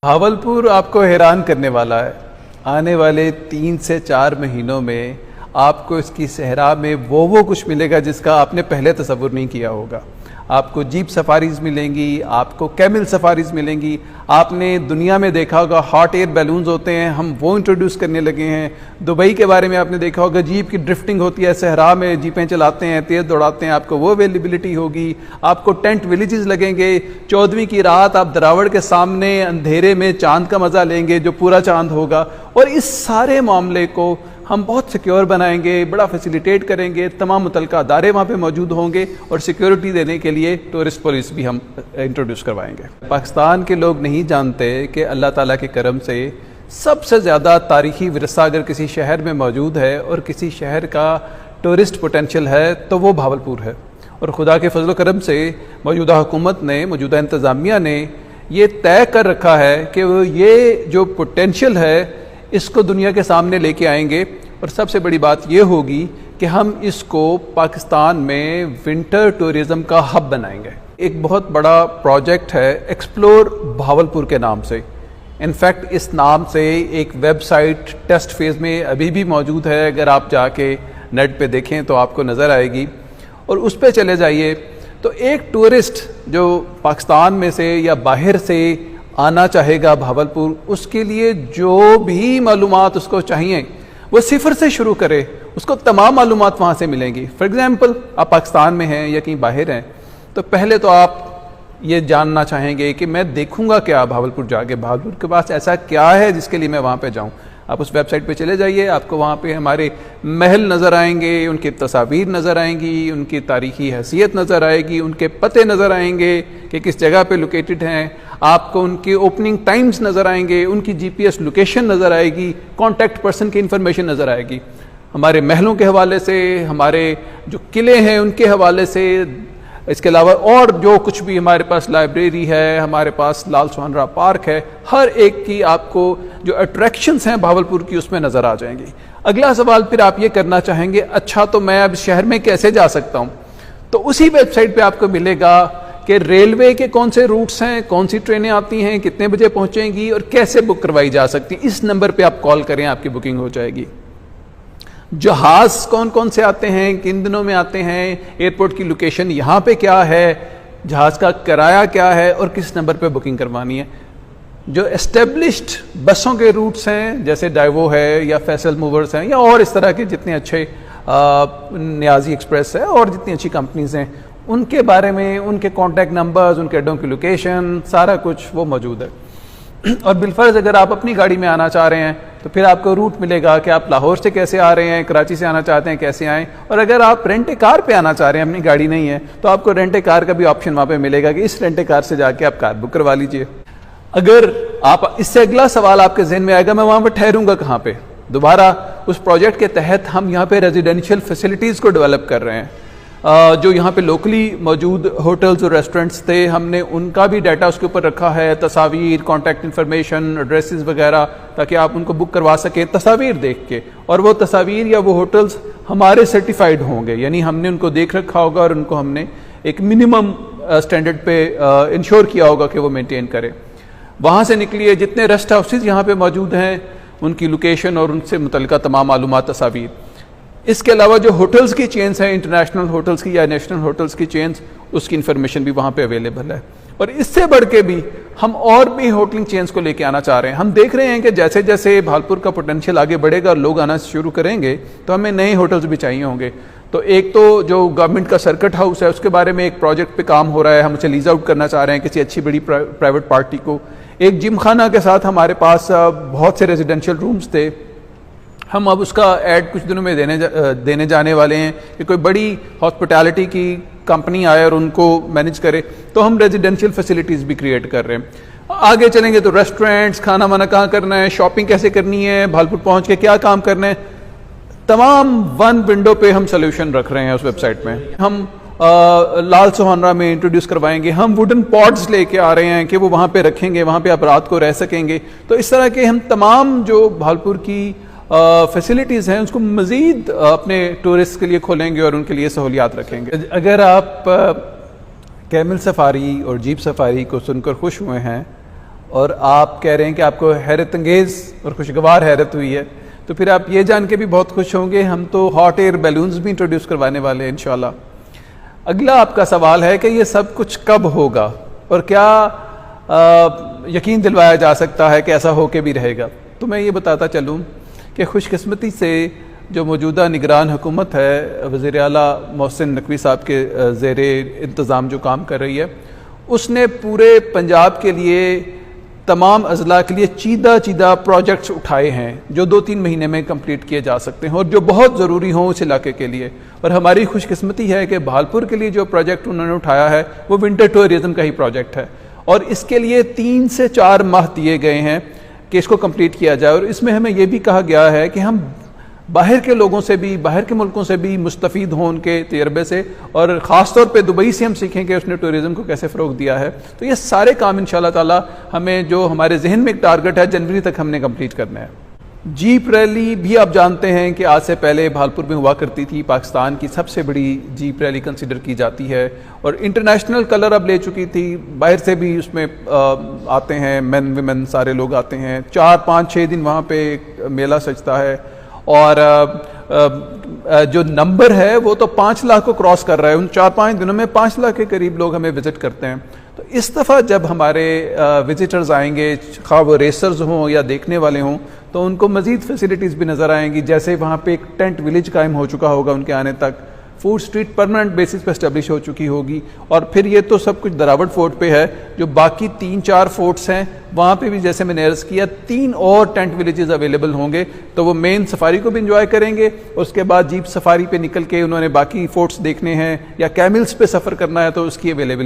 بھاولپور آپ کو حیران کرنے والا ہے۔ آنے والے 3 سے 4 مہینوں میں آپ کو اس کی صحرا میں وہ کچھ ملے گا جس کا آپ نے پہلے تصور نہیں کیا ہوگا۔ آپ کو جیپ سفاریز ملیں گی، آپ کو کیمل سفاریز ملیں گی۔ آپ نے دنیا میں دیکھا ہوگا ہاٹ ایئر بیلونز ہوتے ہیں، ہم وہ انٹروڈیوس کرنے لگے ہیں۔ دبئی کے بارے میں آپ نے دیکھا ہوگا جیپ کی ڈرفٹنگ ہوتی ہے، صحرا میں جیپیں چلاتے ہیں، تیز دوڑاتے ہیں، آپ کو وہ اویلیبلٹی ہوگی۔ آپ کو ٹینٹ ولیجز لگیں گے، 14ویں کی رات آپ دراوڑ کے سامنے اندھیرے میں چاند کا مزہ لیں گے جو پورا چاند ہوگا۔ اور اس سارے معاملے کو ہم بہت سیکیور بنائیں گے، بڑا فیسیلیٹیٹ کریں گے، تمام متعلقہ ادارے وہاں پہ موجود ہوں گے اور سیکیورٹی دینے کے لیے ٹورسٹ پولیس بھی ہم انٹروڈیوس کروائیں گے۔ پاکستان کے لوگ نہیں جانتے کہ اللہ تعالیٰ کے کرم سے سب سے زیادہ تاریخی ورثہ اگر کسی شہر میں موجود ہے اور کسی شہر کا ٹورسٹ پوٹینشیل ہے تو وہ بھاولپور ہے۔ اور خدا کے فضل و کرم سے موجودہ حکومت نے، موجودہ انتظامیہ نے یہ طے کر رکھا ہے کہ وہ یہ جو پوٹینشیل ہے اس کو دنیا کے سامنے لے کے آئیں گے۔ اور سب سے بڑی بات یہ ہوگی کہ ہم اس کو پاکستان میں ونٹر ٹورزم کا ہب بنائیں گے۔ ایک بہت بڑا پروجیکٹ ہے ایکسپلور بھاولپور کے نام سے۔ انفیکٹ اس نام سے ایک ویب سائٹ ٹیسٹ فیز میں ابھی بھی موجود ہے، اگر آپ جا کے نیٹ پہ دیکھیں تو آپ کو نظر آئے گی اور اس پہ چلے جائیے تو ایک ٹورسٹ جو پاکستان میں سے یا باہر سے آنا چاہے گا بھاولپور، اس کے لیے جو بھی معلومات اس کو چاہیے وہ صفر سے شروع کرے، اس کو تمام معلومات وہاں سے ملیں گی۔ فار ایگزامپل آپ پاکستان میں ہیں یا کہیں باہر ہیں تو پہلے تو آپ یہ جاننا چاہیں گے کہ میں دیکھوں گا کیا بھاولپور جا کے، بھاولپور کے پاس ایسا کیا ہے جس کے لیے میں وہاں پہ جاؤں۔ آپ اس ویب سائٹ پہ چلے جائیے، آپ کو وہاں پہ ہمارے محل نظر آئیں گے، ان کی تصاویر نظر آئیں گی، ان کی تاریخی حیثیت نظر آئے گی، ان کے پتے نظر آئیں گے کہ کس جگہ پہ لوکیٹڈ ہیں، آپ کو ان کی اوپننگ ٹائمز نظر آئیں گے، ان کی GPS لوکیشن نظر آئے گی، کانٹیکٹ پرسن کی انفارمیشن نظر آئے گی۔ ہمارے محلوں کے حوالے سے، ہمارے جو قلعے ہیں ان کے حوالے سے، اس کے علاوہ اور جو کچھ بھی ہمارے پاس لائبریری ہے، ہمارے پاس لال سوہنرا پارک ہے، ہر ایک کی آپ کو جو اٹریکشنز ہیں بھاولپور کی اس میں نظر آ جائیں گی۔ اگلا سوال پھر آپ یہ کرنا چاہیں گے اچھا تو میں اب شہر میں کیسے جا سکتا ہوں؟ تو اسی ویب سائٹ پہ آپ کو ملے گا کہ ریلوے کے کون سے روٹس ہیں، کون سی ٹرینیں آتی ہیں، کتنے بجے پہنچیں گی اور کیسے بک کروائی جا سکتی ہیں۔ اس نمبر پہ آپ کال کریں، آپ کی بکنگ ہو جائے گی۔ جہاز کون کون سے آتے ہیں، کن دنوں میں آتے ہیں، ایئرپورٹ کی لوکیشن یہاں پہ کیا ہے، جہاز کا کرایہ کیا ہے اور کس نمبر پہ بکنگ کروانی ہے۔ جو اسٹیبلشڈ بسوں کے روٹس ہیں جیسے ڈائیوو ہے یا فیصل موورز ہیں یا اور اس طرح کے جتنے اچھے، نیازی ایکسپریس ہے اور جتنی اچھی کمپنیز ہیں، ان کے بارے میں ان کے کانٹیکٹ نمبرز، ان کے اڈوں کی لوکیشن، سارا کچھ وہ موجود ہے۔ اور بالفرض اگر آپ اپنی گاڑی میں آنا چاہ رہے ہیں تو پھر آپ کو روٹ ملے گا کہ آپ لاہور سے کیسے آ رہے ہیں، کراچی سے آنا چاہتے ہیں کیسے آئیں، اور اگر آپ رینٹ اے کار پہ آنا چاہ رہے ہیں، اپنی گاڑی نہیں ہے تو آپ کو رینٹ اے کار کا بھی آپشن وہاں پہ ملے گا کہ اس رینٹ اے کار سے جا کے آپ کار بک کروا لیجئے۔ اگر آپ اس سے اگلا سوال آپ کے ذہن میں آئے گا میں وہاں پہ ٹھہروں گا کہاں پہ، دوبارہ اس پروجیکٹ کے تحت ہم یہاں پہ ریزیڈینشیل فیسلٹیز کو ڈیولپ کر رہے ہیں۔ جو یہاں پہ لوکلی موجود ہوٹلز اور ریسٹورنٹس تھے، ہم نے ان کا بھی ڈیٹا اس کے اوپر رکھا ہے، تصاویر، کانٹیکٹ انفارمیشن، ایڈریسز وغیرہ، تاکہ آپ ان کو بک کروا سکیں تصاویر دیکھ کے۔ اور وہ تصاویر یا وہ ہوٹلز ہمارے سرٹیفائڈ ہوں گے، یعنی ہم نے ان کو دیکھ رکھا ہوگا اور ان کو ہم نے ایک منیمم سٹینڈرڈ پہ انشور کیا ہوگا کہ وہ مینٹین کرے۔ وہاں سے نکلیے جتنے ریسٹ ہاؤسز یہاں پہ موجود ہیں ان کی لوکیشن اور ان سے متعلقہ تمام معلومات، تصاویر۔ اس کے علاوہ جو ہوٹلز کی چینز ہیں، انٹرنیشنل ہوٹلز کی یا نیشنل ہوٹلز کی چینز، اس کی انفارمیشن بھی وہاں پہ اویلیبل ہے۔ اور اس سے بڑھ کے بھی ہم اور بھی ہوٹلنگ چینز کو لے کے آنا چاہ رہے ہیں۔ ہم دیکھ رہے ہیں کہ جیسے جیسے بھاولپور کا پوٹینشیل آگے بڑھے گا اور لوگ آنا شروع کریں گے تو ہمیں نئے ہوٹلز بھی چاہیے ہوں گے۔ تو ایک تو جو گورنمنٹ کا سرکٹ ہاؤس ہے اس کے بارے میں ایک پروجیکٹ پہ کام ہو رہا ہے، ہم اسے لیز آؤٹ کرنا چاہ رہے ہیں کسی اچھی بڑی پرائیویٹ پارٹی کو۔ ایک جم خانہ کے ساتھ ہمارے پاس بہت سے ریزیڈینشیل رومز تھے، ہم اب اس کا ایڈ کچھ دنوں میں دینے جانے والے ہیں کہ کوئی بڑی ہاسپٹیلٹی کی کمپنی آئے اور ان کو مینیج کرے، تو ہم ریزیڈینشیل فیسلٹیز بھی کریٹ کر رہے ہیں۔ آگے چلیں گے تو ریسٹورنٹس، کھانا وانا کہاں کرنا ہے، شاپنگ کیسے کرنی ہے، بھاولپور پہنچ کے کیا کام کرنا ہے، تمام ون ونڈو پہ ہم سولوشن رکھ رہے ہیں اس ویب سائٹ میں۔ ہم لال سوہنرا میں انٹروڈیوس کروائیں گے، ہم ووڈن پاڈز لے کے آ رہے ہیں کہ وہ وہاں پہ رکھیں گے، وہاں پہ آپ رات کو رہ سکیں گے۔ تو اس طرح کے ہم تمام جو بھاولپور کی فیسلٹیز ہیں اس کو مزید اپنے ٹورسٹ کے لیے کھولیں گے اور ان کے لیے سہولیات رکھیں گے۔ اگر آپ کیمل سفاری اور جیپ سفاری کو سن کر خوش ہوئے ہیں اور آپ کہہ رہے ہیں کہ آپ کو حیرت انگیز اور خوشگوار حیرت ہوئی ہے، تو پھر آپ یہ جان کے بھی بہت خوش ہوں گے ہم تو ہاٹ ایئر بیلونز بھی انٹروڈیوس کروانے والے ہیں انشاءاللہ۔ اگلا آپ کا سوال ہے کہ یہ سب کچھ کب ہوگا اور کیا یقین دلوایا جا سکتا ہے کہ ایسا ہو کے بھی رہے گا؟ تو میں یہ بتاتا چلوں کہ خوش قسمتی سے جو موجودہ نگران حکومت ہے وزیر اعلیٰ محسن نقوی صاحب کے زیر انتظام جو کام کر رہی ہے، اس نے پورے پنجاب کے لیے تمام اضلاع کے لیے چیدہ پروجیکٹس اٹھائے ہیں جو 2-3 مہینے میں کمپلیٹ کیے جا سکتے ہیں اور جو بہت ضروری ہوں اس علاقے کے لیے۔ اور ہماری خوش قسمتی ہے کہ بہالپور کے لیے جو پروجیکٹ انہوں نے اٹھایا ہے وہ ونٹر ٹورزم کا ہی پروجیکٹ ہے، اور اس کے لیے 3 سے 4 ماہ دیے گئے ہیں کہ اس کو کمپلیٹ کیا جائے۔ اور اس میں ہمیں یہ بھی کہا گیا ہے کہ ہم باہر کے لوگوں سے بھی، باہر کے ملکوں سے بھی مستفید ہوں ان کے تجربے سے، اور خاص طور پہ دبئی سے ہم سیکھیں کہ اس نے ٹورزم کو کیسے فروغ دیا ہے۔ تو یہ سارے کام انشاءاللہ تعالی ہمیں جو ہمارے ذہن میں ایک ٹارگٹ ہے جنوری تک ہم نے کمپلیٹ کرنا ہے۔ جیپ ریلی بھی آپ جانتے ہیں کہ آج سے پہلے بہالپور میں ہوا کرتی تھی، پاکستان کی سب سے بڑی جیپ ریلی کنسیڈر کی جاتی ہے، اور انٹرنیشنل کلر اب لے چکی تھی، باہر سے بھی اس میں آتے ہیں، مین ویمن سارے لوگ آتے ہیں، 4-5-6 دن وہاں پہ میلہ سجتا ہے، اور جو نمبر ہے وہ تو 5 لاکھ کو کراس کر رہا ہے، ان 4-5 دنوں میں 5 لاکھ کے قریب لوگ ہمیں وزٹ کرتے ہیں۔ تو اس دفعہ جب ہمارے وزٹرز آئیں گے، خواہ وہ ریسرز ہوں یا دیکھنے والے ہوں، تو ان کو مزید فیسلٹیز بھی نظر آئیں گی، جیسے وہاں پہ ایک ٹینٹ ولیج قائم ہو چکا ہوگا ان کے آنے تک، فوڈ سٹریٹ پرماننٹ بیسس پہ اسٹیبلش ہو چکی ہوگی، اور پھر یہ تو سب کچھ دراوٹ فورٹ پہ ہے، جو باقی 3-4 فورٹس ہیں وہاں پہ بھی جیسے میں نے عرض کیا 3 اور ٹینٹ ولیجز اویلیبل ہوں گے، تو وہ مین سفاری کو بھی انجوائے کریں گے، اس کے بعد جیپ سفاری پہ نکل کے انہوں نے باقی فورٹس دیکھنے ہیں یا کیملز پہ سفر کرنا ہے تو اس کی اویلیبل